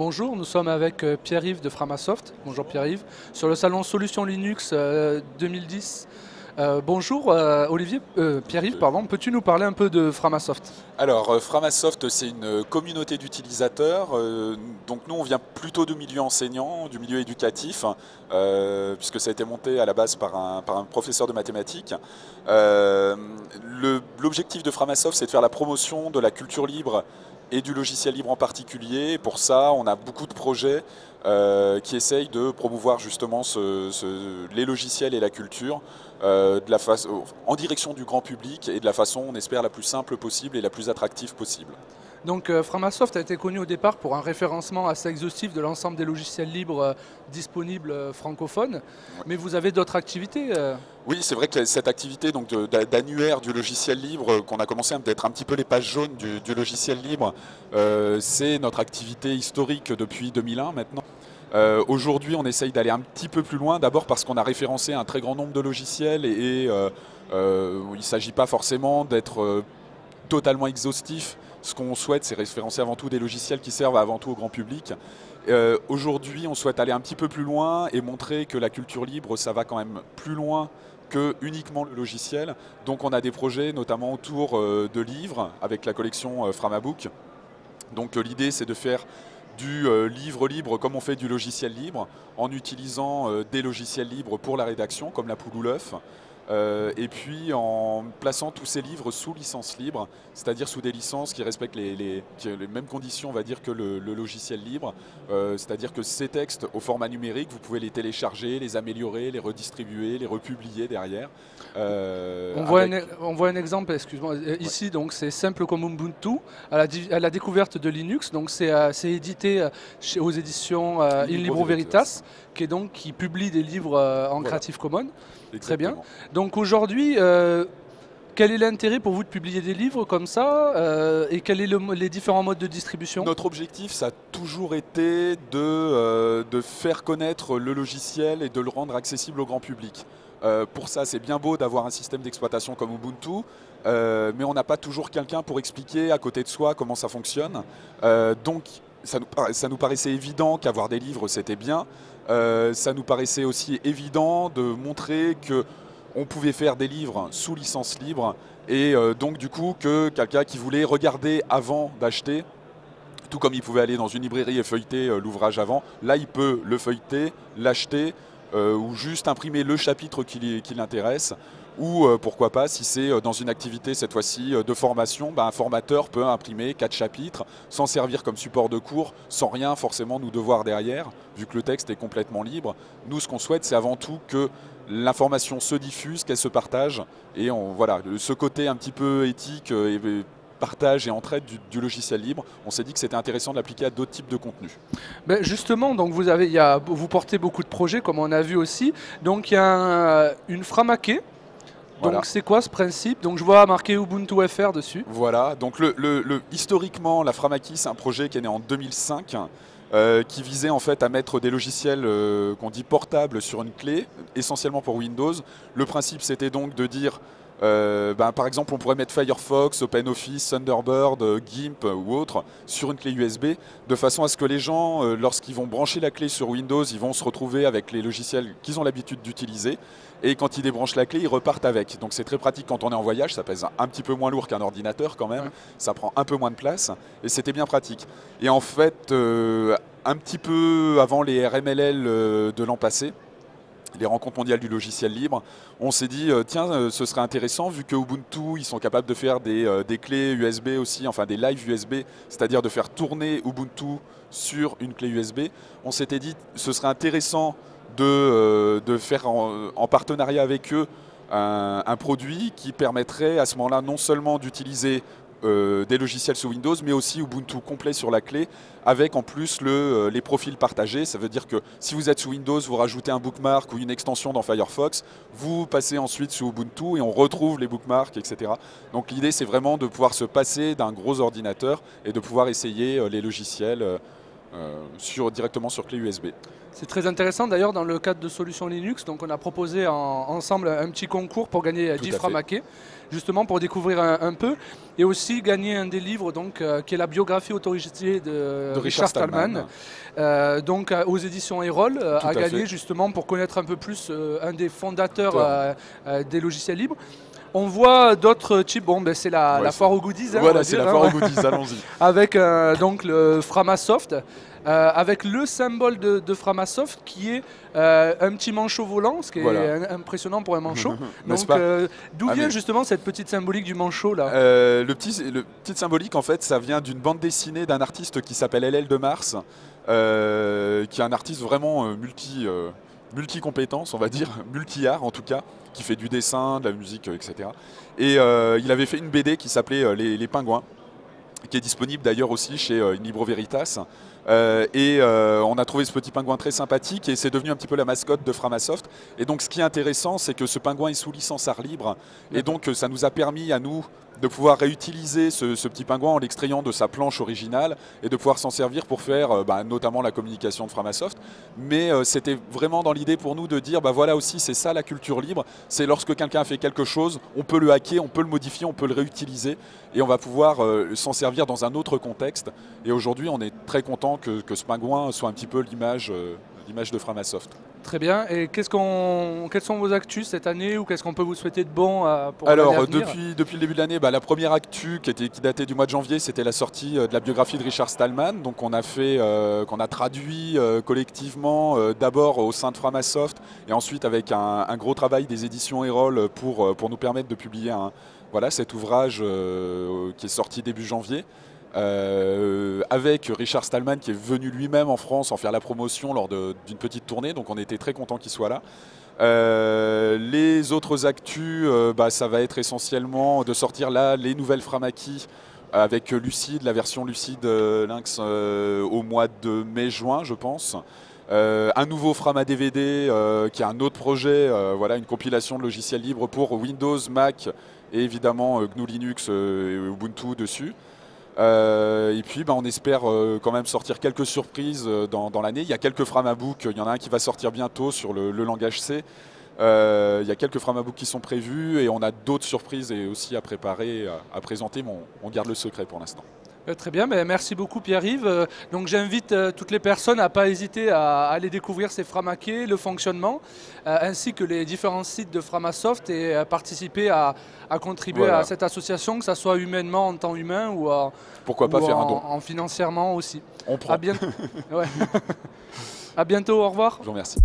Bonjour, nous sommes avec Pierre-Yves de Framasoft. Bonjour Pierre-Yves, sur le salon Solutions Linux 2010. Bonjour Olivier, Pierre-Yves, pardon, peux-tu nous parler un peu de Framasoft? Alors, Framasoft, c'est une communauté d'utilisateurs. Donc nous, on vient plutôt du milieu enseignant, du milieu éducatif, puisque ça a été monté à la base par un professeur de mathématiques. L'objectif de Framasoft, c'est de faire la promotion de la culture libre et du logiciel libre en particulier. Pour ça, on a beaucoup de projets qui essayent de promouvoir justement les logiciels et la culture en direction du grand public et de la façon, on espère, la plus simple possible et la plus attractive possible. Donc Framasoft a été connu au départ pour un référencement assez exhaustif de l'ensemble des logiciels libres disponibles francophones, mais vous avez d'autres activités Oui, c'est vrai que cette activité d'annuaire du logiciel libre, qu'on a commencé à être un petit peu les pages jaunes du logiciel libre, c'est notre activité historique depuis 2001 maintenant. Aujourd'hui, on essaye d'aller un petit peu plus loin, d'abord parce qu'on a référencé un très grand nombre de logiciels et il ne s'agit pas forcément d'être totalement exhaustif. Ce qu'on souhaite, c'est référencer avant tout des logiciels qui servent avant tout au grand public. Aujourd'hui, on souhaite aller un petit peu plus loin et montrer que la culture libre, ça va quand même plus loin que uniquement le logiciel. Donc on a des projets notamment autour de livres avec la collection Framabook. Donc l'idée, c'est de faire du livre libre comme on fait du logiciel libre en utilisant des logiciels libres pour la rédaction comme la poule ou l'œuf. Et puis en plaçant tous ces livres sous licence libre, c'est-à-dire sous des licences qui respectent les mêmes conditions, on va dire, que le logiciel libre. C'est-à-dire que ces textes au format numérique, vous pouvez les télécharger, les améliorer, les redistribuer, les republier derrière. On voit un exemple, excuse-moi, ici, donc c'est simple comme Ubuntu, à la découverte de Linux, donc c'est édité aux éditions In Libro Veritas, qui publie des livres en Creative Commons. Très bien. Donc aujourd'hui, quel est l'intérêt pour vous de publier des livres comme ça et quels sont les différents modes de distribution? Notre objectif, ça a toujours été de faire connaître le logiciel et de le rendre accessible au grand public. Pour ça, c'est bien beau d'avoir un système d'exploitation comme Ubuntu, mais on n'a pas toujours quelqu'un pour expliquer à côté de soi comment ça fonctionne. Donc, ça nous paraissait évident qu'avoir des livres, c'était bien. Ça nous paraissait aussi évident de montrer qu'on pouvait faire des livres sous licence libre et donc du coup que quelqu'un qui voulait regarder avant d'acheter, tout comme il pouvait aller dans une librairie et feuilleter l'ouvrage avant, là il peut le feuilleter, l'acheter ou juste imprimer le chapitre qui l'intéresse. Ou pourquoi pas, si c'est dans une activité cette fois-ci de formation, un formateur peut imprimer 4 chapitres, s'en servir comme support de cours, sans rien forcément nous devoir derrière, vu que le texte est complètement libre. Nous, ce qu'on souhaite, c'est avant tout que l'information se diffuse, qu'elle se partage, et voilà, ce côté un petit peu éthique et partage et entraide du logiciel libre, on s'est dit que c'était intéressant de l'appliquer à d'autres types de contenus. Ben justement, donc vous portez beaucoup de projets, comme on a vu aussi. Donc il y a une Framaké. Voilà. Donc c'est quoi ce principe? Donc je vois marqué Ubuntu FR dessus. Voilà, donc historiquement, la Framaki, c'est un projet qui est né en 2005, qui visait en fait à mettre des logiciels qu'on dit portables sur une clé, essentiellement pour Windows. Le principe, c'était donc de dire, par exemple, on pourrait mettre Firefox, OpenOffice, Thunderbird, GIMP ou autre sur une clé USB, de façon à ce que les gens, lorsqu'ils vont brancher la clé sur Windows, ils vont se retrouver avec les logiciels qu'ils ont l'habitude d'utiliser. Et quand ils débranchent la clé, ils repartent avec. Donc c'est très pratique quand on est en voyage, ça pèse un petit peu moins lourd qu'un ordinateur quand même, ça prend un peu moins de place, et c'était bien pratique. Et en fait, un petit peu avant les RMLL de l'an passé, les rencontres mondiales du logiciel libre, on s'est dit, tiens, ce serait intéressant, vu que Ubuntu, ils sont capables de faire des clés USB aussi, enfin des live USB, c'est-à-dire de faire tourner Ubuntu sur une clé USB. On s'était dit, ce serait intéressant de faire en partenariat avec eux un produit qui permettrait à ce moment-là non seulement d'utiliser des logiciels sous Windows, mais aussi Ubuntu complet sur la clé, avec en plus les profils partagés. Ça veut dire que si vous êtes sous Windows, vous rajoutez un bookmark ou une extension dans Firefox, vous passez ensuite sous Ubuntu et on retrouve les bookmarks, etc. Donc l'idée, c'est vraiment de pouvoir se passer d'un gros ordinateur et de pouvoir essayer les logiciels directement sur clé USB. C'est très intéressant d'ailleurs dans le cadre de Solutions Linux. Donc on a proposé ensemble un petit concours pour gagner 10 framaquets, justement pour découvrir un peu, et aussi gagner un des livres donc, qui est la biographie autorisée de Richard Stallman, donc aux éditions Erol, à gagner justement pour connaître un peu plus un des fondateurs des logiciels libres. On voit d'autres types, bon ben c'est la foire aux goodies. Voilà, c'est la foire aux goodies, allons-y. Avec donc le Framasoft, avec le symbole de Framasoft qui est un petit manchot volant, ce qui est impressionnant pour un manchot. Donc d'où vient justement cette petite symbolique du manchot là? Le petit symbolique en fait, ça vient d'une bande dessinée d'un artiste qui s'appelle LL de Mars, qui est un artiste vraiment multi-compétences, on va dire, multi-art en tout cas, qui fait du dessin, de la musique, etc. Et il avait fait une BD qui s'appelait Les Pingouins, qui est disponible d'ailleurs aussi chez In Libro Veritas. On a trouvé ce petit pingouin très sympathique et c'est devenu un petit peu la mascotte de Framasoft. Et donc ce qui est intéressant, c'est que ce pingouin est sous licence art libre. Et donc ça nous a permis à nous de pouvoir réutiliser ce petit pingouin en l'extrayant de sa planche originale et de pouvoir s'en servir pour faire notamment la communication de Framasoft. Mais c'était vraiment dans l'idée pour nous de dire, voilà aussi c'est ça la culture libre, c'est lorsque quelqu'un a fait quelque chose, on peut le hacker, on peut le modifier, on peut le réutiliser et on va pouvoir s'en servir dans un autre contexte. Et aujourd'hui on est très content que ce pingouin soit un petit peu l'image de Framasoft. Très bien. Et quels sont vos actus cette année ou qu'est-ce qu'on peut vous souhaiter de bon pour Alors, l'année à venir? depuis le début de l'année, la première actu qui datait du mois de janvier, c'était la sortie de la biographie de Richard Stallman. Donc, qu'on a traduit collectivement d'abord au sein de Framasoft et ensuite avec un gros travail des éditions Erol pour nous permettre de publier cet ouvrage qui est sorti début janvier. Avec Richard Stallman qui est venu lui-même en France en faire la promotion lors d'une petite tournée, donc on était très content qu'il soit là. Les autres actus, ça va être essentiellement de sortir là les nouvelles Framaki avec Lucide, la version Lucide Lynx au mois de mai-juin je pense. Un nouveau Frama DVD qui est un autre projet, une compilation de logiciels libres pour Windows, Mac et évidemment GNU Linux et Ubuntu dessus. Et puis on espère quand même sortir quelques surprises dans l'année. Il y a quelques Framabook, il y en a un qui va sortir bientôt sur le langage C. Il y a quelques Framabook qui sont prévus et on a d'autres surprises et aussi à préparer, à présenter, mais on garde le secret pour l'instant. Très bien, merci beaucoup Pierre-Yves. Donc j'invite toutes les personnes à ne pas hésiter à aller découvrir ces Framakés, le fonctionnement, ainsi que les différents sites de Framasoft et à participer à contribuer à cette association, que ce soit humainement en temps humain ou pourquoi pas faire un don en financièrement aussi. On prend. À bientôt, au revoir. Je vous remercie.